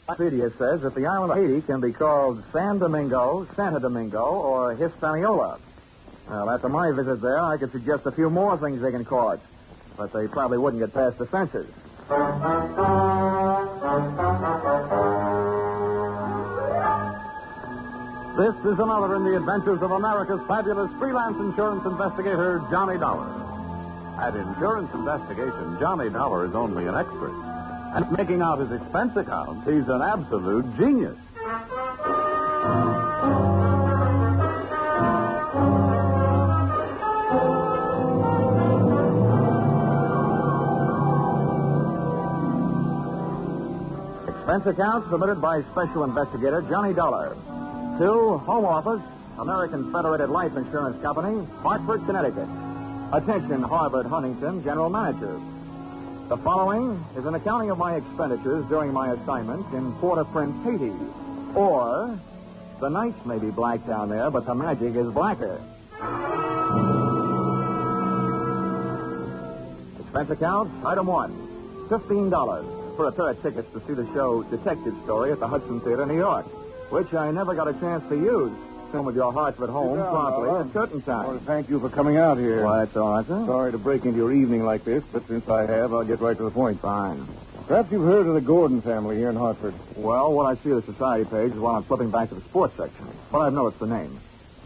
Wikipedia says that the island of Haiti can be called San Domingo, Santo Domingo, or Hispaniola. Well, after my visit there, I could suggest a few more things they can call it, but they probably wouldn't get past the censors. This is another in the adventures of America's fabulous freelance insurance investigator, Johnny Dollar. At Insurance Investigation, Johnny Dollar is only an expert. And making out his expense account, he's an absolute genius. Expense account submitted by Special Investigator Johnny Dollar to Home Office, American Federated Life Insurance Company, Hartford, Connecticut. Attention, Harvard Huntington, General Manager. The following is an accounting of my expenditures during my assignment in Portauprince, Haiti. Or, the nights may be black down there, but the magic is blacker. Expense account, item 1, $15 for a pair of tickets to see the show Detective Story at the Hudson Theater, New York, which I never got a chance to use. Some with your Hartford home promptly at curtain time. I want to thank you for coming out here. Why, that's all right, sir. Sorry to break into your evening like this, but since I have, I'll get right to the point. Fine. Perhaps you've heard of the Gordon family here in Hartford. Well, what I see of the society page is while I'm flipping back to the sports section. But I've noticed the name.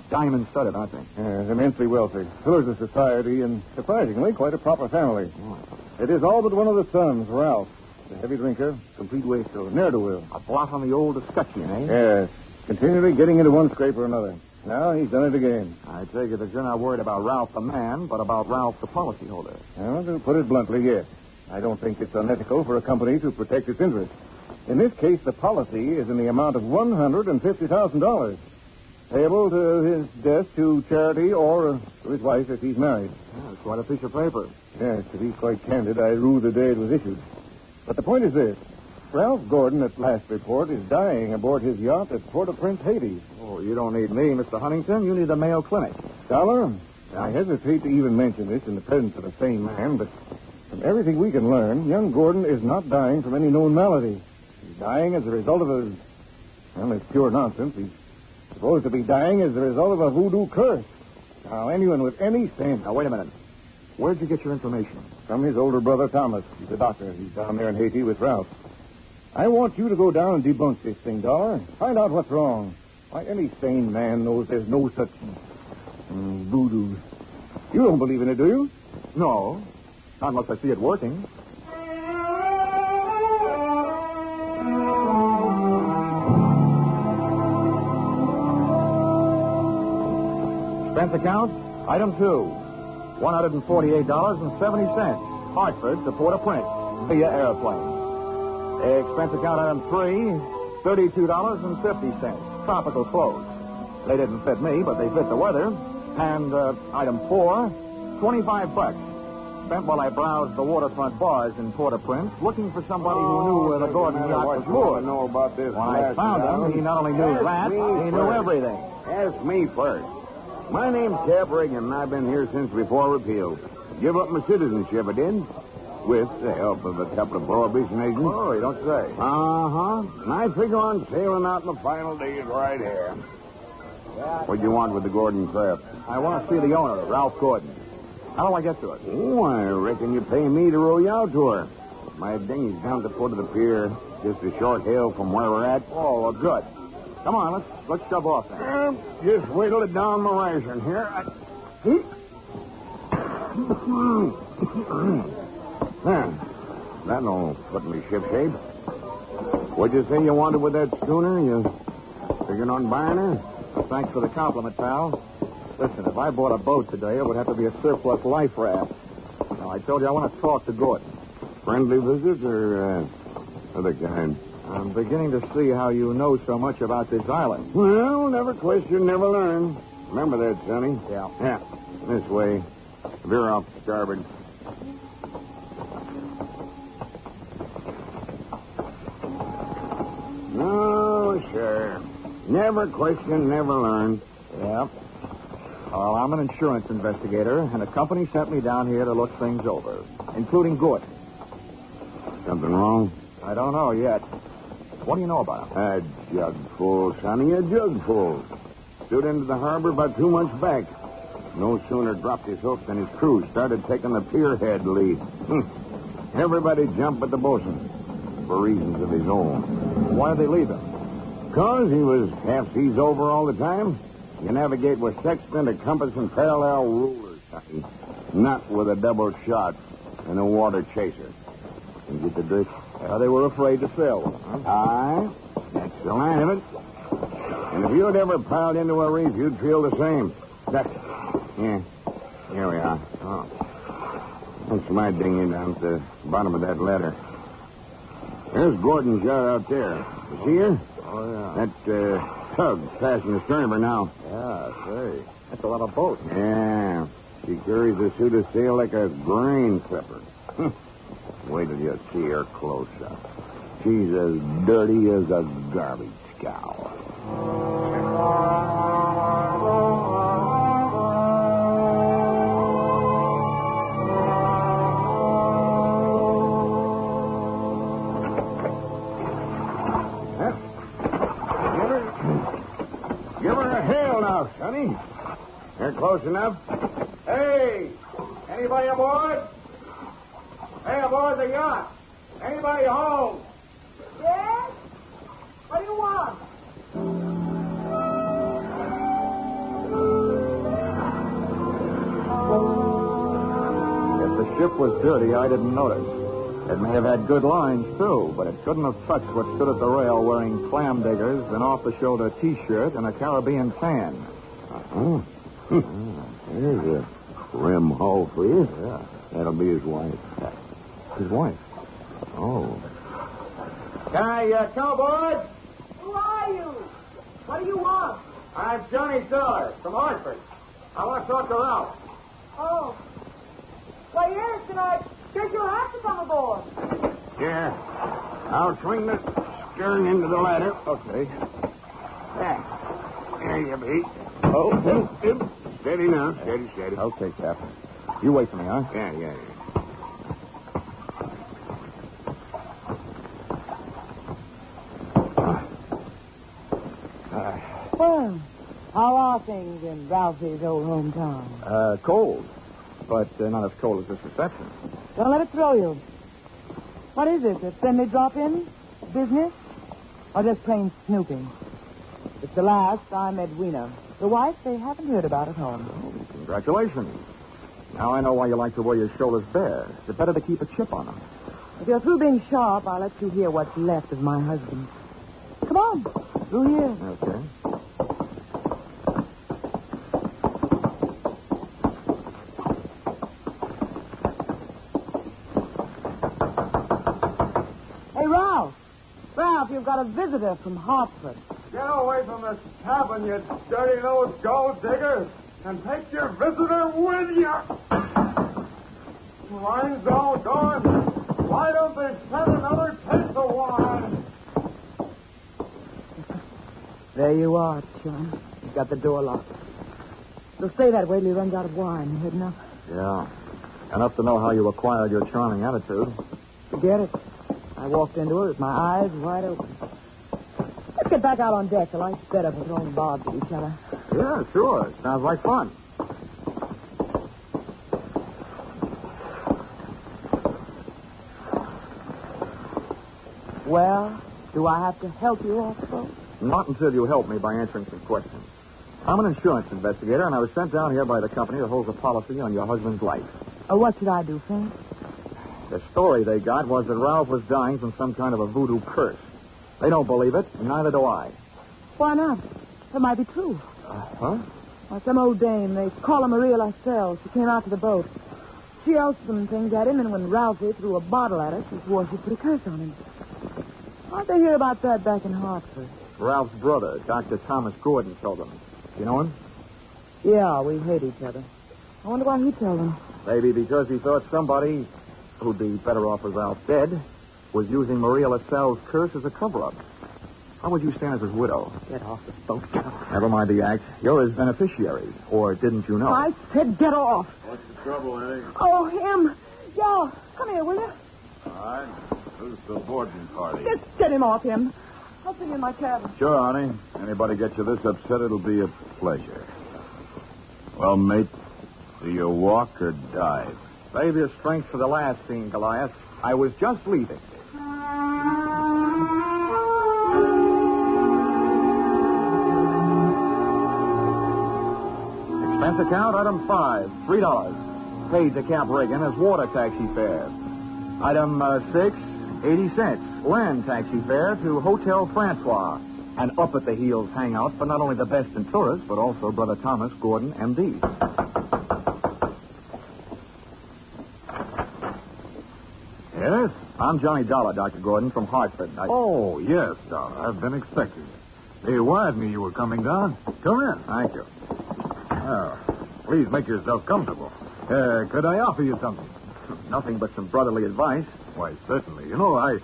Diamond-studded, aren't they? Yes, immensely wealthy. Pillars of society and, surprisingly, quite a proper family. Oh. It is all but one of the sons, Ralph. A heavy drinker, complete wastrel, ne'er-do-well. A blot on the old escutcheon, eh? Yes. Continually getting into one scrape or another. Now he's done it again. I take it that you're not worried about Ralph the man, but about Ralph the policyholder. Well, to put it bluntly, yes. I don't think it's unethical for a company to protect its interests. In this case, the policy is in the amount of $150,000. Payable to his death to charity or to his wife if he's married. Yeah, it's quite a piece of paper. Yes, to be quite candid, I rue the day it was issued. But the point is this. Ralph Gordon, at last report, is dying aboard his yacht at Portauprince, Haiti. Oh, you don't need me, Mr. Huntington. You need the Mayo Clinic. Dollar, I hesitate to even mention this in the presence of the same man, but from everything we can learn, young Gordon is not dying from any known malady. He's dying as a result of a... Well, it's pure nonsense. He's supposed to be dying as a result of a voodoo curse. Now, anyone with any sense... Now, wait a minute. Where'd you get your information? From his older brother, Thomas. He's a doctor. He's down there in Haiti with Ralph. I want you to go down and debunk this thing, Dollar. Find out what's wrong. Why, any sane man knows there's no such voodoo. You don't believe in it, do you? No. Not unless I see it working. Expense account, item 2, $148.70. Hartford to Port-au-Prince via airplane. Expense account item 3, $32.50. Tropical clothes. They didn't fit me, but they fit the weather. And item 4, $25. Spent while I browsed the waterfront bars in Port-au-Prince, looking for somebody who knew where the Gordon yacht was moored. Know about this when I found him, he not only knew that, he knew everything. Ask me first. My name's Cap Reagan, and I've been here since before repeal. Give up my citizenship, I did. With the help of a couple of prohibition agents. Oh, you don't say. Uh-huh. And I figure on sailing out in the final days right here. What'd you want with the Gordon craft? I want to see the owner, Ralph Gordon. How do I get to it? Oh, I reckon you pay me to row you out to her. My dinghy's down at the foot of the pier, just a short hill from where we're at. Oh, well, good. Come on, let's shove off then. Just wiggle it down my ration here. There. That'll put me shipshape. What'd you say you wanted with that schooner? You figuring on buying her? Well, thanks for the compliment, pal. Listen, if I bought a boat today, it would have to be a surplus life raft. Now, I told you I want to talk to Gordon. Friendly visit or other kind? I'm beginning to see how you know so much about this island. Well, never question, never learn. Remember that, Sonny? Yeah. Yeah. This way. Veer off to starboard. No, sir. Never question, never learn. Yeah. Well, I'm an insurance investigator, and a company sent me down here to look things over, including Gordon. Something wrong? I don't know yet. What do you know about him? A jug full, Sonny, a jug full. Stood into the harbor about 2 months back. No sooner dropped his hook than his crew started taking the pierhead lead. Everybody jumped but the bosun, for reasons of his own. Why did they leave him? 'Cause he was half seas over all the time. You navigate with sextant, a compass, and parallel rulers, Sonny. Not with a double shot and a water chaser. You get the drift? They were afraid to sail. Huh? Aye, that's the line of it. And if you'd ever piled into a reef, you'd feel the same. Yeah, here we are. Oh. That's my dinghy down at the bottom of that ladder. There's Gordon's yacht out there. You see her? Oh, yeah. That tug passing the stern of her now. Yeah, say. That's a lot of boats. Yeah. She carries a suit of sail like a grain clipper. Wait till you see her close up. She's as dirty as a garbage scow. Give her a hail now, Sonny. You're close enough. Hey! Anybody aboard? Hey, aboard the yacht. Anybody home? Yes? What do you want? If the ship was dirty, I didn't notice. It may have had good lines, too, but it couldn't have touched what stood at the rail wearing clam diggers, an off-the-shoulder T-shirt, and a Caribbean tan. Uh-huh. There's a rim hull for you. Yeah. That'll be his wife. His wife? Oh. Can I come aboard? Who are you? What do you want? I'm Johnny Dollar from Hartford. I want to talk to Ralph. Oh. Why, yes, and I guess you'll have to come aboard. Yeah. I'll swing the stern into the ladder. Okay. There you be. Oh. Steady now. Steady. Okay, Captain. You wait for me, huh? Yeah. Well, how are things in Ralphie's old hometown? Cold. But not as cold as this reception. Don't let it throw you. What is it? A friendly drop-in? Business? Or just plain snooping? It's the last I'm Edwina. The wife they haven't heard about at home. Oh, congratulations. Now I know why you like to wear your shoulders bare. It's better to keep a chip on them. If you're through being sharp, I'll let you hear what's left of my husband. Come on. Through here. Okay. Hey, Ralph. Ralph, you've got a visitor from Hartford. Get away from this cabin, you dirty-nosed gold digger, and take your visitor with you. Wine's all gone. Why don't they send another case of wine? There you are, John. You've got the door locked. It'll stay that way till he runs out of wine. You heard enough? Yeah. Enough to know how you acquired your charming attitude. Forget it. I walked into it with my eyes wide open. Let's get back out on deck. The light's better for throwing bobs at each other. Yeah, sure. Sounds like fun. Well, do I have to help you off the boat? Not until you help me by answering some questions. I'm an insurance investigator, and I was sent down here by the company that holds a policy on your husband's life. What should I do, Frank? The story they got was that Ralph was dying from some kind of a voodoo curse. They don't believe it, and neither do I. Why not? That might be true. Huh? Well, some old dame, they call her Maria Lascelles. She came out to the boat. She yelled some things at him, and when Ralphie threw a bottle at her, she swore she'd put a curse on him. How'd they hear about that back in Hartford? Ralph's brother, Dr. Thomas Gordon, told them. You know him? Yeah, we hate each other. I wonder why he told them. Maybe because he thought somebody who'd be better off as Ralph dead was using Maria Lascelles' curse as a cover-up. How would you stand as his widow? Get off the boat. Get off. Never mind the act. You're his beneficiary. Or didn't you know? I said get off. What's the trouble, Eddie? Oh, him. Yo, come here, will you? All right. Who's the boarding party? Just get him off him. I'll see you in my cabin. Sure, honey. Anybody gets you this upset, it'll be a pleasure. Well, mate, do you walk or dive? Save your strength for the last scene, Goliath. I was just leaving. Expense account, item 5, $3. Paid to Cap Reagan as water taxi fare. Item 6, 80 cents. Land taxi fare to Hotel Francois. An up-at-the-heels hangout for not only the best in tourists, but also Brother Thomas Gordon, M.D. Yes? I'm Johnny Dollar, Dr. Gordon, from Hartford. Oh, yes, Dollar. I've been expecting you. They wired me you were coming down. Come in. Thank you. Oh, please make yourself comfortable. Could I offer you something? Nothing but some brotherly advice. Why, certainly. You know, I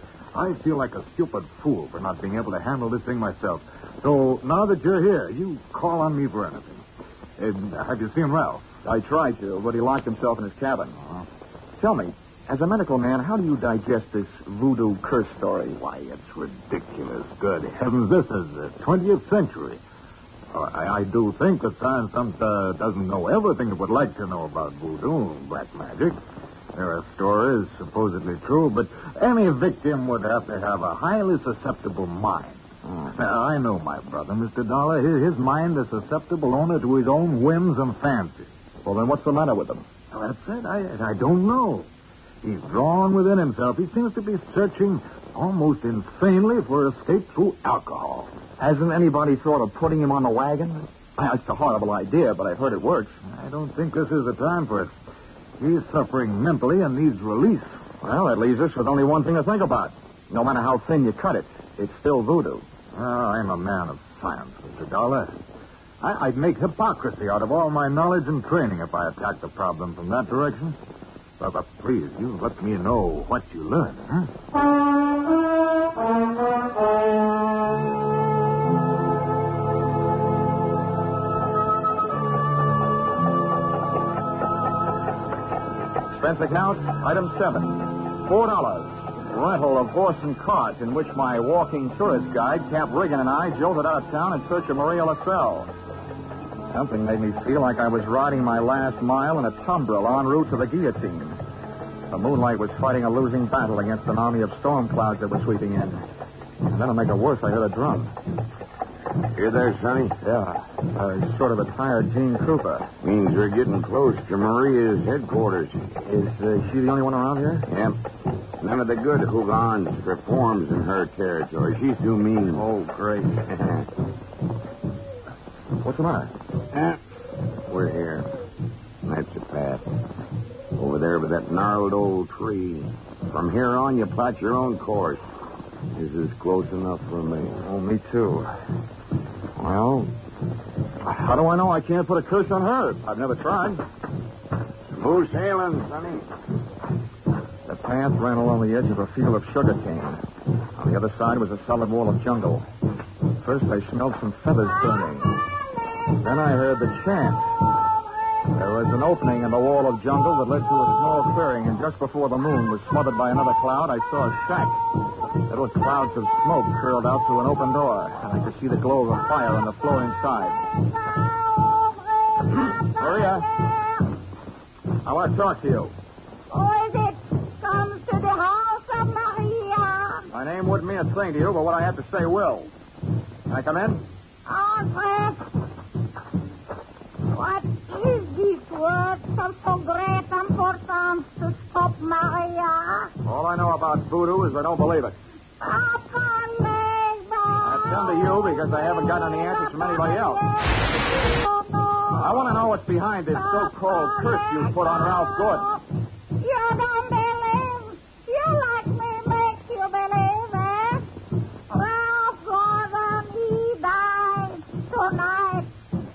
feel like a stupid fool for not being able to handle this thing myself. So now that you're here, you call on me for anything. Have you seen Ralph? I tried to, but he locked himself in his cabin. Tell me, as a medical man, how do you digest this voodoo curse story? Why, it's ridiculous. Good heavens, this is the 20th century. I do think that science doesn't know everything it would like to know about voodoo and black magic. There are stories supposedly true, but any victim would have to have a highly susceptible mind. Now, I know my brother, Mr. Dollar. His mind is susceptible only to his own whims and fancies. Well, then what's the matter with him? Well, that's it. I don't know. He's drawn within himself. He seems to be searching almost insanely for escape through alcohol. Hasn't anybody thought of putting him on the wagon? It's a horrible idea, but I've heard it works. I don't think this is the time for it. He's suffering mentally and needs release. Well, that leaves us with only one thing to think about. No matter how thin you cut it, it's still voodoo. I'm a man of science, Mr. Dollar. I'd make hypocrisy out of all my knowledge and training if I attacked the problem from that direction. But please, you let me know what you learned, huh? Expense account, item 7, $4. Rental of horse and cart in which my walking tourist guide, Cap Reagan, and I jolted out of town in search of Maria LaSalle. Something made me feel like I was riding my last mile in a tumbril en route to the guillotine. The moonlight was fighting a losing battle against an army of storm clouds that were sweeping in. And then to make it worse, I heard a drum. You there, Sonny? Yeah, sort of a tired Gene Cooper. Means we're getting close to Maria's headquarters. Is she the only one around here? Yep. None of the good Hougans performs in her territory. She's too mean. Oh, great. What's the matter? We're here. That's the path. Over there by that gnarled old tree. From here on, you plot your own course. This is close enough for me. Oh, me too. Well, how do I know I can't put a curse on her? I've never tried. Smooth sailing, Sonny. The path ran along the edge of a field of sugarcane. On the other side was a solid wall of jungle. First, I smelled some feathers burning. Then I heard the chant. There was an opening in the wall of jungle that led to a small clearing, and just before the moon was smothered by another cloud, I saw a shack. Little clouds of smoke curled out through an open door, and I could see the glow of a fire on the floor inside. Maria, I want to talk to you. Who is it? Comes to the house of Maria. My name wouldn't mean a thing to you, but what I have to say will. Can I come in? Alfred, what is this word of so great importance to stop Maria? All I know about voodoo is I don't believe it. Papa, I've come to you because I haven't gotten any answers from anybody else. I want to know what's behind this so-called curse you put on Ralph Gordon. You don't believe? You like me make you believe, eh? Ralph Gordon, he died tonight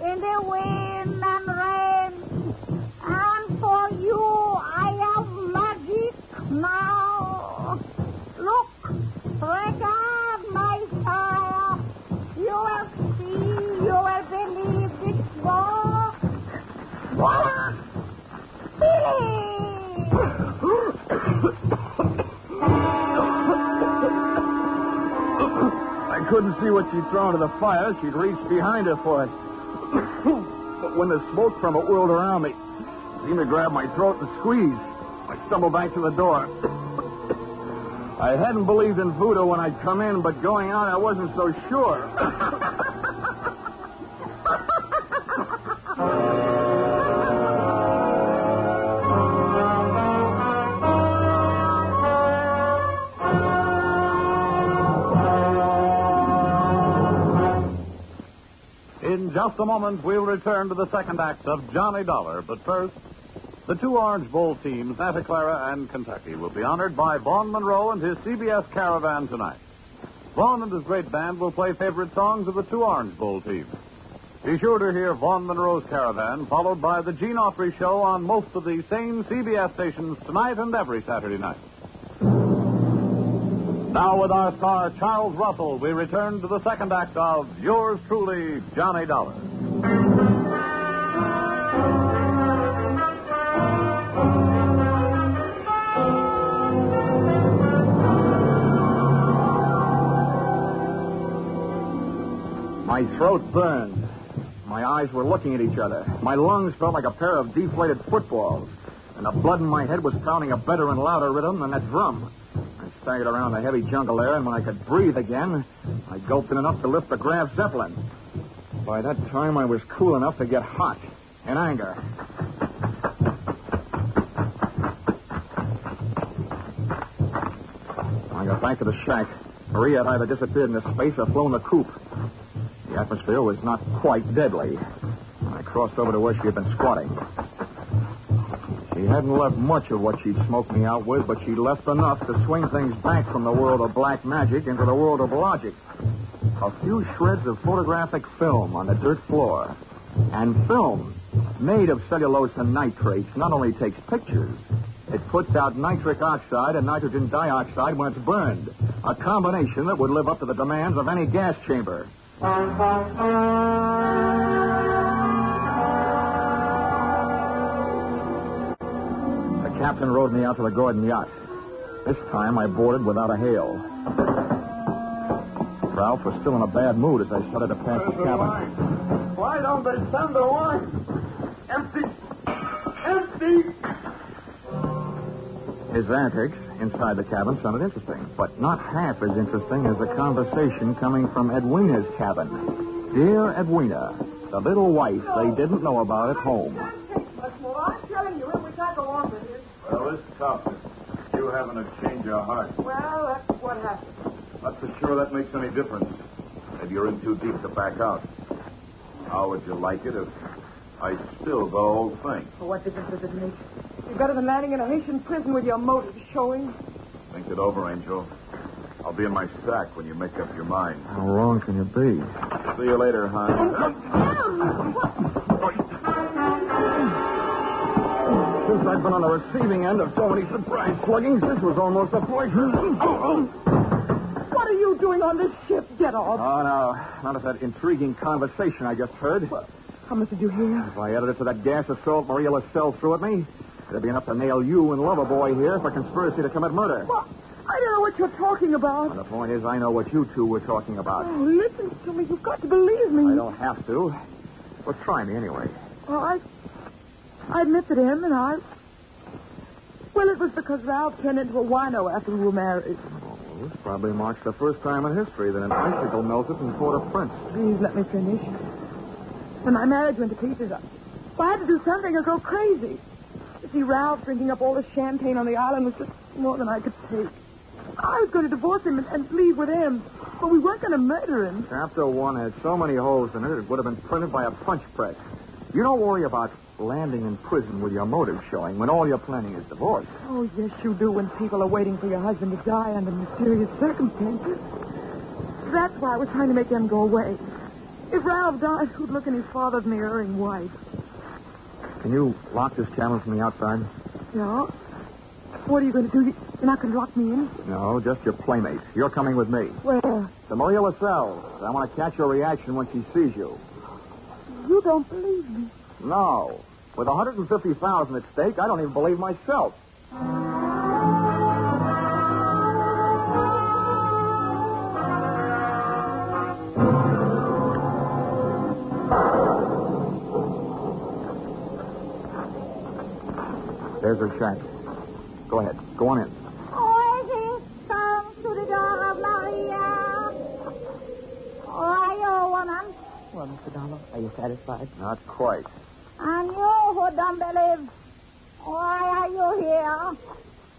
in the wind and rain. And for you, I have magic now. Look, regard my fire. You will see, you will believe this book. Voila! Billy! couldn't see what she'd thrown to the fire, she'd reached behind her for it. But when the smoke from it whirled around me, it seemed to grab my throat and squeeze. I stumbled back to the door. I hadn't believed in voodoo when I'd come in, but going out, I wasn't so sure. In just a moment, we'll return to the second act of Johnny Dollar. But first, the two Orange Bowl teams, Santa Clara and Kentucky, will be honored by Vaughn Monroe and his CBS Caravan tonight. Vaughn and his great band will play favorite songs of the two Orange Bowl teams. Be sure to hear Vaughn Monroe's Caravan, followed by the Gene Autry Show on most of the same CBS stations tonight and every Saturday night. Now, with our star, Charles Russell, we return to the second act of Yours Truly, Johnny Dollar. My throat burned. My eyes were looking at each other. My lungs felt like a pair of deflated footballs. And the blood in my head was pounding a better and louder rhythm than that drum. I staggered around the heavy jungle air, and when I could breathe again, I gulped in enough to lift the Graf Zeppelin. By that time, I was cool enough to get hot in anger. When I got back to the shack, Maria had either disappeared into space or flown the coop. The atmosphere was not quite deadly. I crossed over to where she had been squatting. She hadn't left much of what she'd smoked me out with, but she'd left enough to swing things back from the world of black magic into the world of logic. A few shreds of photographic film on the dirt floor. And film, made of cellulose and nitrates, not only takes pictures, it puts out nitric oxide and nitrogen dioxide when it's burned. A combination that would live up to the demands of any gas chamber. The captain rowed me out to the Gordon yacht. This time I boarded without a hail. Ralph was still in a bad mood as I started to pass the cabin. Why don't they send the wine? Empty! Empty! His antics inside the cabin sounded interesting, but not half as interesting as the conversation coming from Edwina's cabin. Dear Edwina, the little wife they didn't know about at home. I'm telling you, if we can't go on with it. Well, it's tough. You having a change of heart. Well, that's what happened. Not so sure that makes any difference. Maybe you're in too deep to back out. How would you like it if I spilled the whole thing? Well, what difference does it make? You're better than landing in a Haitian prison with your motives showing. Think it over, Angel. I'll be in my sack when you make up your mind. How wrong can you be? See you later, hon. Since I've been on the receiving end of so many surprise sluggings, this was almost a pleasure. What are you doing on this ship? Get off. Oh, no. Not of that intriguing conversation I just heard. How much did you hear? If I added it to that gas assault Maria Lascelles threw at me, it'd be enough to nail you and Loverboy here for conspiracy to commit murder. Well, I don't know what you're talking about. And the point is, I know what you two were talking about. Oh, listen to me. You've got to believe me. I don't have to. Well, try me anyway. Well, I admit to him, and well, it was because Ralph turned into a wino after we were married. Oh, well, this probably marks the first time in history that an icicle melted in Portauprince. Please let me finish. When my marriage went to pieces, I had to do something or go crazy. You see, Ralph drinking up all the champagne on the island was just more than I could take. I was going to divorce him and leave with him, but we weren't going to murder him. Chapter 1 had so many holes in it, it would have been printed by a punch press. You don't worry about landing in prison with your motive showing when all you're planning is divorce. Oh, yes, you do when people are waiting for your husband to die under mysterious circumstances. That's why I was trying to make them go away. If Ralph died, who'd look in his father's mirroring wife? Can you lock this cabin from the outside? No. What are you going to do? You're not going to lock me in? No, just your playmate. You're coming with me. Where? To Maria Lascelles. I want to catch your reaction when she sees you. You don't believe me. No. With $150,000 at stake, I don't even believe myself. There's her shack. Go ahead. Go on in. Oasis, come to the door of Maria. Who are you, woman? Well, Mr. Dollar, are you satisfied? Not quite. And you who don't believe, why are you here?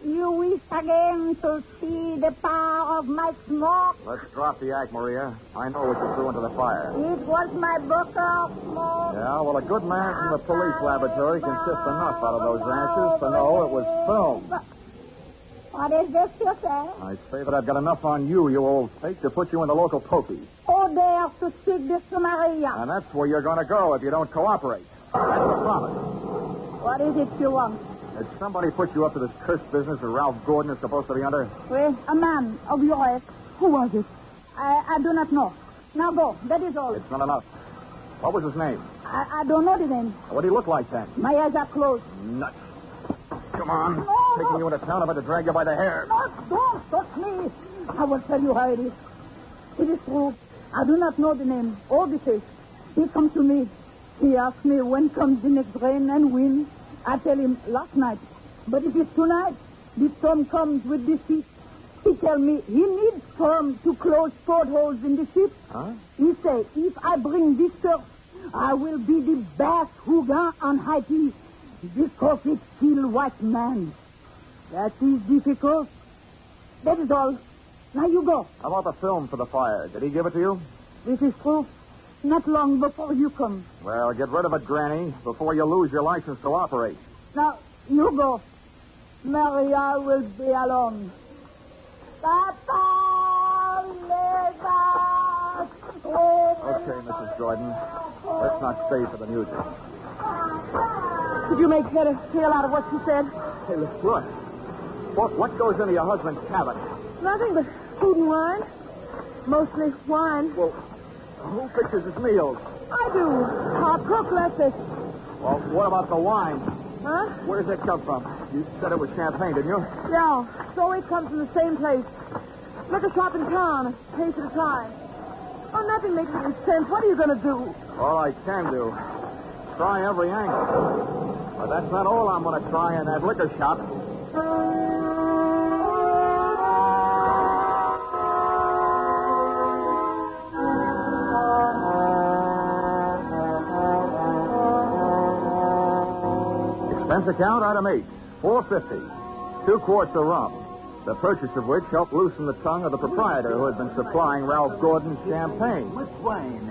You wish again to see the power of my smoke? Let's drop the act, Maria. I know what you threw into the fire. It was my book of smoke. Yeah, well, a good man from the police laboratory can sift enough out of those ashes to know it was film. What is this you say? I say that I've got enough on you, you old fake, to put you in the local pokey. Who dares to speak this to Maria? And that's where you're going to go if you don't cooperate. That's the promise. What is it you want? Did somebody put you up to this cursed business that Ralph Gordon is supposed to be under? Well, a man of your age. Who was it? I do not know. Now go. That is all. It's not enough. What was his name? I don't know the name. What did he look like then? My eyes are closed. Nuts. Come on. No, Taking no. you into town, I'm going to drag you by the hair. No, don't touch me. I will tell you how it is. It is true. I do not know the name or the face. He comes to me. He asks me when comes the next rain and wind. I tell him last night. But if it's tonight, the storm comes with the sea. He tell me he needs storm to close portholes in the ship. Huh? He say, if I bring this surf, I will be the best Hugon on Haiti because it kill white man. That is difficult. That is all. Now you go. How about the film for the fire? Did he give it to you? This is true. Not long before you come. Well, get rid of it, Granny, before you lose your license to operate. Now, you go. Maria will be alone. Papa, Okay, Mrs. Jordan. Let's not stay for the music. Did you make head out of what she said? Hey, look. What goes into your husband's cabin? Nothing but food and wine. Mostly wine. Well, who fixes his meals? I do. Our cook left us. Well, what about the wine? Huh? Where does it come from? You said it was champagne, didn't you? Yeah. It always comes from the same place. Liquor shop in town. A case at a time. Oh, nothing makes any sense. What are you going to do? All I can do. Try every angle. But that's not all I'm going to try in that liquor shop. Expense account, item 8, $4.50. 2 quarts of rum. The purchase of which helped loosen the tongue of the proprietor who had been supplying Ralph Gordon's champagne. Much wine.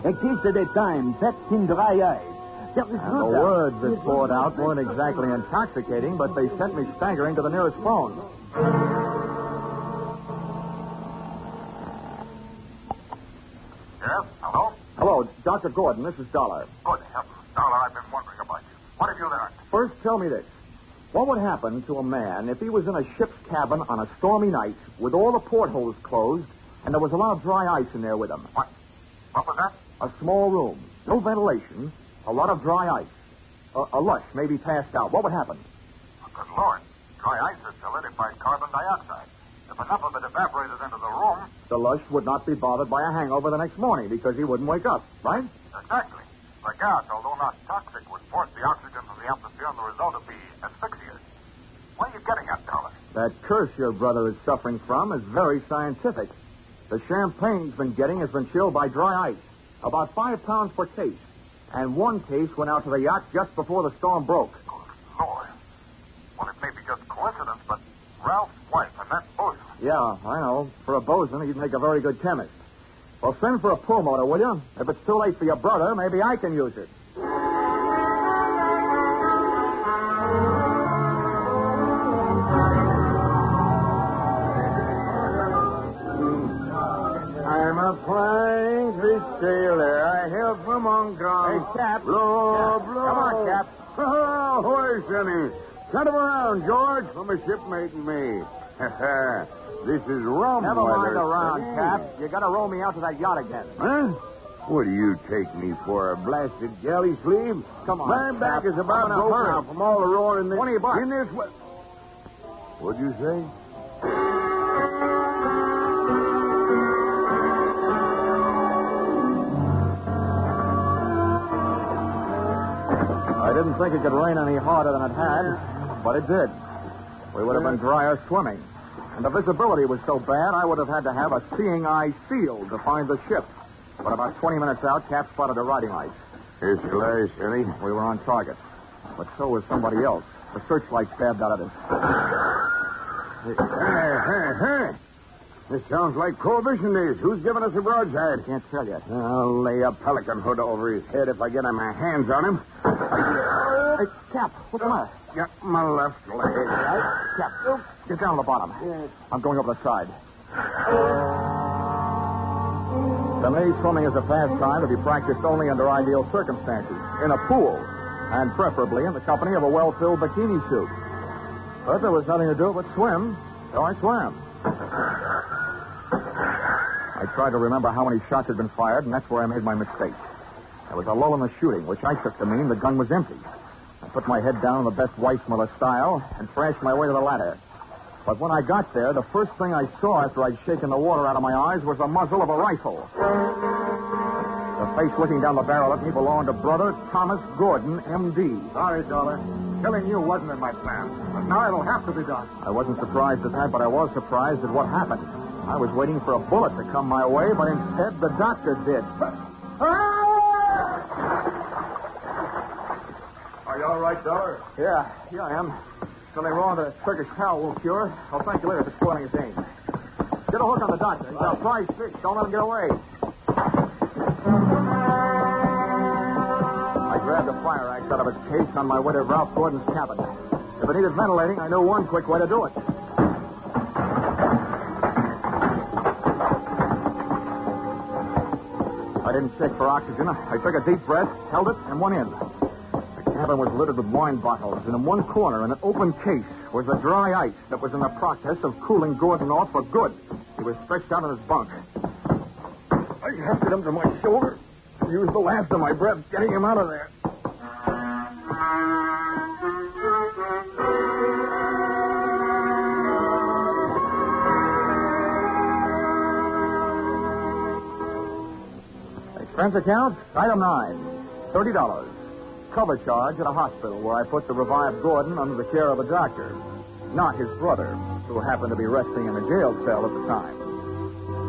A case at a time. That's in dry ice. There is And no the doubt. words that poured out weren't exactly intoxicating, but they sent me staggering to the nearest phone. Yes? Hello? Hello, Dr. Gordon. This is Dollar. Good heavens, Dollar, I've been wondering about you. What have you learned? First, tell me this. What would happen to a man if he was in a ship's cabin on a stormy night with all the portholes closed and there was a lot of dry ice in there with him? What? What was that? A small room, no ventilation, a lot of dry ice. A lush, maybe passed out. What would happen? Oh, good Lord. Dry ice is solidified carbon dioxide. If enough of it evaporated into the room... The lush would not be bothered by a hangover the next morning because he wouldn't wake up, right? Exactly. The gas, although not toxic, would force the oxygen from the atmosphere, and the result would be asphyxia. What are you getting at, Dollar? That curse your brother is suffering from is very scientific. The champagne's been getting has been chilled by dry ice, about 5 pounds per case. And 1 case went out to the yacht just before the storm broke. Good Lord. Well, it may be just coincidence, but Ralph's wife and that bosun. Yeah, I know. For a bosun, he'd make a very good chemist. Well, send for a pull motor, will you? If it's too late for your brother, maybe I can use it. I'm a flying fish sailor. I hail from Hong Kong. Hey, Cap. Blow, Cap. blow. Come on, Cap. Oh, ahoy, Sonny. Send him around, George, from a shipmate and me. This is rum Never weather, mind around, Sonny. Cap. You got to row me out to that yacht again. Huh? What do you take me for, a blasted galley sleeve? Come on, My back Cap. is about I'm in a broke hurry. now from all the rowing in this. $20. In this way. What'd you say? I didn't think it could rain any harder than it had. but it did. We would have been drier swimming. And the visibility was so bad, I would have had to have a seeing eye field to find the ship. But about 20 minutes out, Cap spotted a riding light. Here's your layer, Shirley. We were on target. But so was somebody else. The searchlight stabbed out at us. Hey. This sounds like Prohibition days. Who's giving us a broadside? Can't tell yet. I'll lay a pelican hood over his head if I get my hands on him. Hey, Cap, what's the matter? Got my left leg. Cap, get down to the bottom. Yes. I'm going over the side. To me, swimming is a pastime to be practiced only under ideal circumstances. In a pool, and preferably in the company of a well-filled bikini suit. But there was nothing to do but swim, so I swam. I tried to remember how many shots had been fired, and that's where I made my mistake. There was a lull in the shooting, which I took to mean the gun was empty. I put my head down in the best Weissmuller style and thrashed my way to the ladder. But when I got there, the first thing I saw after I'd shaken the water out of my eyes was the muzzle of a rifle. The face looking down the barrel at me belonged to Brother Thomas Gordon, M.D. Sorry, Dollar. Killing you wasn't in my plan. But now it'll have to be done. I wasn't surprised at that, but I was surprised at what happened. I was waiting for a bullet to come my way, but instead the doctor did. Are you all right, Dollar? Yeah, I am. Something wrong that a Turkish towel won't cure. I'll thank you later for spoiling his game. Get a hook on the doctor. He's our prize fish. Don't let him get away. I grabbed a fire axe out of its case on my way to Ralph Gordon's cabin. If it needed ventilating, I knew one quick way to do it. I didn't check for oxygen. I took a deep breath, held it, and went in. The cabin was littered with wine bottles, and in one corner, in an open case, was the dry ice that was in the process of cooling Gordon off for good. He was stretched out in his bunk. I hefted him to my shoulder and used the last of my breath getting him out of there. Expense account, item 9, $30. Cover charge at a hospital where I put the revived Gordon under the care of a doctor, not his brother, who happened to be resting in a jail cell at the time.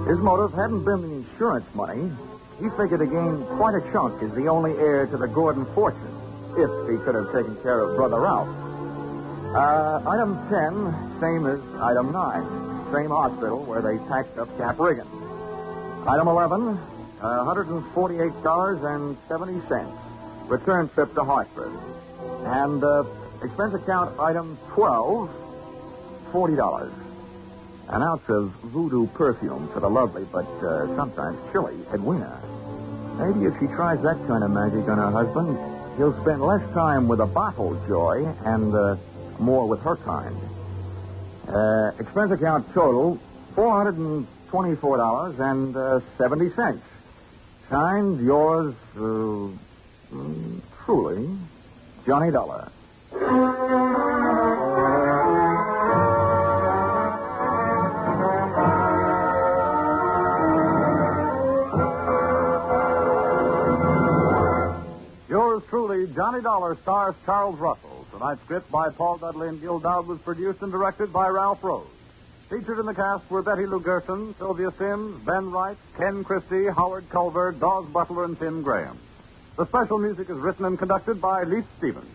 His motive hadn't been the insurance money. He figured to gain quite a chunk as the only heir to the Gordon fortune, if he could have taken care of Brother Ralph. Item 10, same as item 9. Same hospital where they packed up Cap Riggin. Item 11, $148.70. Return trip to Hartford. And expense account item 12, $40. An ounce of voodoo perfume for the lovely but sometimes chilly Edwina. Maybe if she tries that kind of magic on her husband, he'll spend less time with a bottle joy and more with her kind. Expense account total, $424.70. Signed, yours, truly, Johnny Dollar. Yours truly, Johnny Dollar, stars Charles Russell. Tonight's script by Paul Dudley and Gil Dowd was produced and directed by Ralph Rose. Featured in the cast were Betty Lou Gerson, Sylvia Sims, Ben Wright, Ken Christie, Howard Culver, Dawes Butler, and Tim Graham. The special music is written and conducted by Leith Stevens.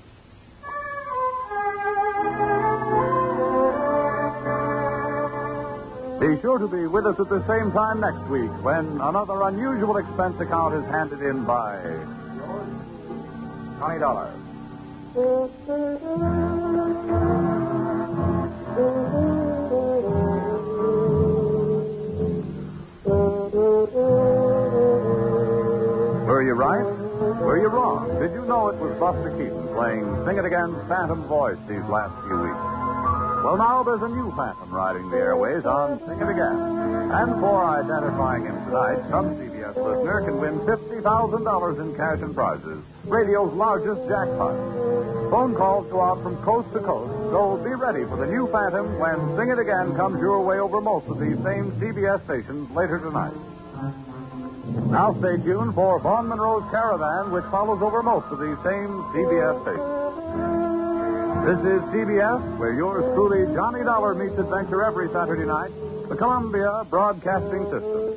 Be sure to be with us at the same time next week when another unusual expense account is handed in by Johnny Dollar. Were you right? Were you wrong? Did you know it was Buster Keaton playing Sing It Again's Phantom voice these last few weeks? Well, now there's a new Phantom riding the airways on Sing It Again. And for identifying him tonight, some CBS listener can win $50,000 in cash and prizes, radio's largest jackpot. Phone calls go out from coast to coast, so be ready for the new Phantom when Sing It Again comes your way over most of these same CBS stations later tonight. Now stay tuned for Vaughn Monroe's Caravan, which follows over most of these same CBS stations. This is CBS, where yours truly, Johnny Dollar, meets adventure every Saturday night. The Columbia Broadcasting System.